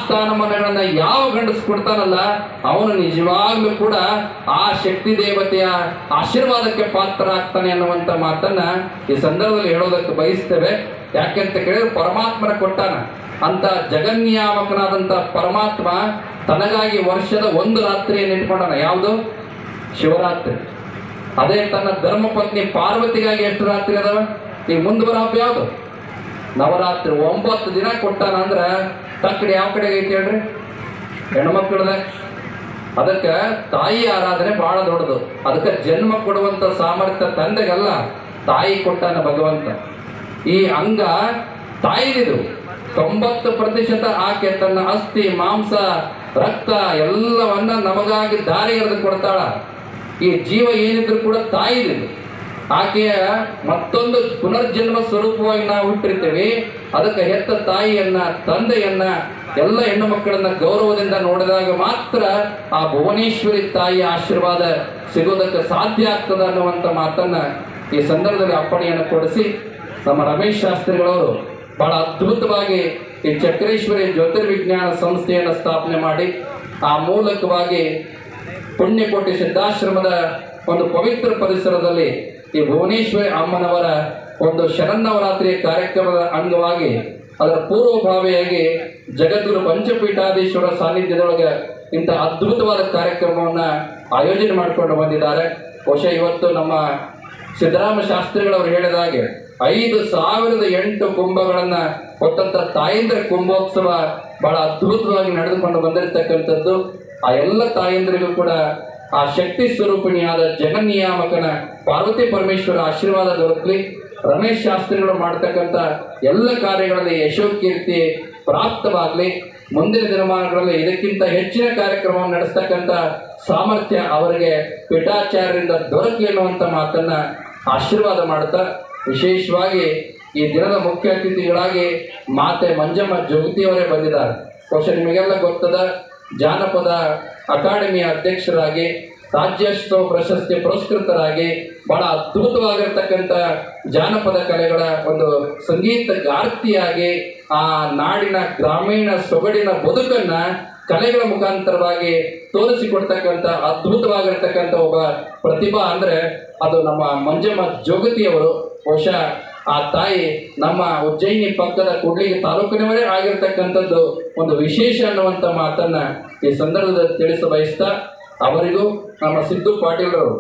ಸ್ಥಾನಮಾನಗಳನ್ನ ಯಾವ ಗಂಡಸ್ ಕೊಡ್ತಾನಲ್ಲ ಅವನು ನಿಜವಾಗ್ಲೂ ಕೂಡ ಆ ಶಕ್ತಿ ದೇವತೆಯ ಆಶೀರ್ವಾದಕ್ಕೆ ಪಾತ್ರ ಆಗ್ತಾನೆ ಅನ್ನುವಂತ ಮಾತನ್ನ ಈ ಸಂದರ್ಭದಲ್ಲಿ ಹೇಳೋದಕ್ಕೆ ಬಯಸ್ತೇವೆ. ಯಾಕೆಂತ ಕೇಳಿದ್ರೆ ಪರಮಾತ್ಮನ ಕೊಟ್ಟಾನ ಅಂತ ಜಗನ್ನಿಯಾಮಕನಾದಂತ ಪರಮಾತ್ಮ ತನಗಾಗಿ ವರ್ಷದ ಒಂದು ರಾತ್ರಿಯನ್ನು ಇಟ್ಕೊಂಡಾನ. ಯಾವುದು? ಶಿವರಾತ್ರಿ. ಅದೇ ತನ್ನ ಧರ್ಮಪತ್ನಿ ಪಾರ್ವತಿಗಾಗಿ ಎಷ್ಟು ರಾತ್ರಿ ಅದಾವ? ಈಗ ಮುಂದೆ ಬರೋ ಹಬ್ಬ ಯಾವುದು? ನವರಾತ್ರಿ. 9 ದಿನ ಕೊಟ್ಟಾನ ಅಂದ್ರೆ ತಕ್ಕಡಿ ಯಾವ ಕಡೆಗೆ ಐತಿ ಹೇಳ್ರಿ? ಹೆಣ್ಮಕ್ಳದ. ಅದಕ್ಕೆ ತಾಯಿ ಆರಾಧನೆ ಬಹಳ ದೊಡ್ಡದು. ಅದಕ್ಕೆ ಜನ್ಮ ಕೊಡುವಂತ ಸಾಮರ್ಥ್ಯ ತಂದೆಗಲ್ಲ, ತಾಯಿ ಕೊಟ್ಟಾನ ಭಗವಂತ. ಈ ಅಂಗ ತಾಯಿದು 90% ಆಕೆ ತನ್ನ ಅಸ್ಥಿ ಮಾಂಸ ರಕ್ತ ಎಲ್ಲವನ್ನ ನಮಗಾಗಿ ದಾರಿ ಎರೆದು ಕೊಡ್ತಾಳ. ಈ ಜೀವ ಏನಿದ್ರು ಕೂಡ ತಾಯಿದು. ಆಕೆಯ ಮತ್ತೊಂದು ಪುನರ್ಜನ್ಮ ಸ್ವರೂಪವಾಗಿ ನಾವು ಹುಟ್ಟಿರ್ತೇವೆ. ಅದಕ್ಕೆ ಹೆತ್ತ ತಾಯಿಯನ್ನ ತಂದೆಯನ್ನ ಎಲ್ಲ ಹೆಣ್ಣು ಮಕ್ಕಳನ್ನ ಗೌರವದಿಂದ ನೋಡಿದಾಗ ಮಾತ್ರ ಆ ಭುವನೇಶ್ವರಿ ತಾಯಿಯ ಆಶೀರ್ವಾದ ಸಿಗೋದಕ್ಕೆ ಸಾಧ್ಯ ಆಗ್ತದೆ ಅನ್ನುವಂಥ ಮಾತನ್ನ ಈ ಸಂದರ್ಭದಲ್ಲಿ ಅಪ್ಪಣೆಯನ್ನು ಕೊಡಿಸಿ ನಮ್ಮ ರಮೇಶ್ ಶಾಸ್ತ್ರಿಗಳವರು ಬಹಳ ಅದ್ಭುತವಾಗಿ ಈ ಚಕ್ರೇಶ್ವರಿ ಜ್ಯೋತಿರ್ವಿಜ್ಞಾನ ಸಂಸ್ಥೆಯನ್ನು ಸ್ಥಾಪನೆ ಮಾಡಿ ಆ ಮೂಲಕವಾಗಿ ಪುಣ್ಯಕೋಟಿ ಸಿದ್ಧಾಶ್ರಮದ ಒಂದು ಪವಿತ್ರ ಪರಿಸರದಲ್ಲಿ ಈ ಭುವನೇಶ್ವರಿ ಅಮ್ಮನವರ ಒಂದು ಶರನ್ನವರಾತ್ರಿಯ ಕಾರ್ಯಕ್ರಮದ ಅಂಗವಾಗಿ ಅದರ ಪೂರ್ವಭಾವಿಯಾಗಿ ಜಗದ್ಗುರು ಪಂಚಪೀಠಾಧೀಶ್ವರ ಸಾನ್ನಿಧ್ಯದೊಳಗೆ ಇಂಥ ಅದ್ಭುತವಾದ ಕಾರ್ಯಕ್ರಮವನ್ನು ಆಯೋಜನೆ ಮಾಡಿಕೊಂಡು ಬಂದಿದ್ದಾರೆ. ಬಹುಶಃ ಇವತ್ತು ನಮ್ಮ ಸಿದ್ದರಾಮ ಶಾಸ್ತ್ರಿಗಳವರು ಹೇಳಿದ ಹಾಗೆ 5,008 ಕುಂಭಗಳನ್ನ ಕೊಟ್ಟಂತ ತಾಯಂದ್ರ ಕುಂಭೋತ್ಸವ ಬಹಳ ಅದ್ಭುತವಾಗಿ ನಡೆದುಕೊಂಡು ಬಂದಿರತಕ್ಕಂಥದ್ದು. ಆ ಎಲ್ಲ ತಾಯಂದ್ರಿಗೂ ಕೂಡ ಆ ಶಕ್ತಿ ಸ್ವರೂಪಿಣಿಯಾದ ಜಗನ್ನಿಯಾಮಕನ ಪಾರ್ವತಿ ಪರಮೇಶ್ವರ ಆಶೀರ್ವಾದ ದೊರಕಲಿ. ರಮೇಶ್ ಶಾಸ್ತ್ರಿಗಳು ಮಾಡ್ತಕ್ಕಂಥ ಎಲ್ಲ ಕಾರ್ಯಗಳಲ್ಲಿ ಯಶೋಕೀರ್ತಿ ಪ್ರಾಪ್ತವಾಗಲಿ. ಮುಂದಿನ ದಿನಮಾನಗಳಲ್ಲಿ ಇದಕ್ಕಿಂತ ಹೆಚ್ಚಿನ ಕಾರ್ಯಕ್ರಮವನ್ನು ನಡೆಸ್ತಕ್ಕಂಥ ಸಾಮರ್ಥ್ಯ ಅವರಿಗೆ ಪೀಠಾಚಾರ್ಯರಿಂದ ದೊರಕಲಿ ಅನ್ನುವಂಥ ಮಾತನ್ನ ಆಶೀರ್ವಾದ ಮಾಡುತ್ತಾ, ವಿಶೇಷವಾಗಿ ಈ ದಿನದ ಮುಖ್ಯ ಅತಿಥಿಗಳಾಗಿ ಮಾತೆ ಮಂಜಮ್ಮ ಜೋಗತಿಯವರೇ ಬಂದಿದ್ದಾರೆ. ಬಹುಶಃ ನಿಮಗೆಲ್ಲ ಗೊತ್ತದ, ಜಾನಪದ ಅಕಾಡೆಮಿಯ ಅಧ್ಯಕ್ಷರಾಗಿ ರಾಜ್ಯೋತ್ಸವ ಪ್ರಶಸ್ತಿ ಪುರಸ್ಕೃತರಾಗಿ ಬಹಳ ಅದ್ಭುತವಾಗಿರ್ತಕ್ಕಂಥ ಜಾನಪದ ಕಲೆಗಳ ಒಂದು ಸಂಗೀತ ಗಾರ್ತಿಯಾಗಿ ಆ ನಾಡಿನ ಗ್ರಾಮೀಣ ಸೊಗಡಿನ ಬದುಕನ್ನ ಕಲೆಗಳ ಮುಖಾಂತರವಾಗಿ ತೋರಿಸಿಕೊಡ್ತಕ್ಕಂಥ ಅದ್ಭುತವಾಗಿರ್ತಕ್ಕಂಥ ಒಬ್ಬ ಪ್ರತಿಭಾ ಅಂದ್ರೆ ಅದು ನಮ್ಮ ಮಂಜಮ್ಮ ಜೋಗತಿಯವರು. ಬಹುಶಃ ಆ ತಾಯಿ ನಮ್ಮ ಉಜ್ಜಯಿನಿ ಪಕ್ಕದ ಕೂಡ್ಲಿಗಿ ತಾಲೂಕಿನವರೇ ಆಗಿರ್ತಕ್ಕಂಥದ್ದು ಒಂದು ವಿಶೇಷ ಅನ್ನುವಂಥ ಮಾತನ್ನ ಈ ಸಂದರ್ಭದಲ್ಲಿ ತಿಳಿಸ ಬಯಸ್ತಾ, ಅವರಿಗೂ ನಮ್ಮ ಸಿದ್ದು ಪಾಟೀಲ್ರವರು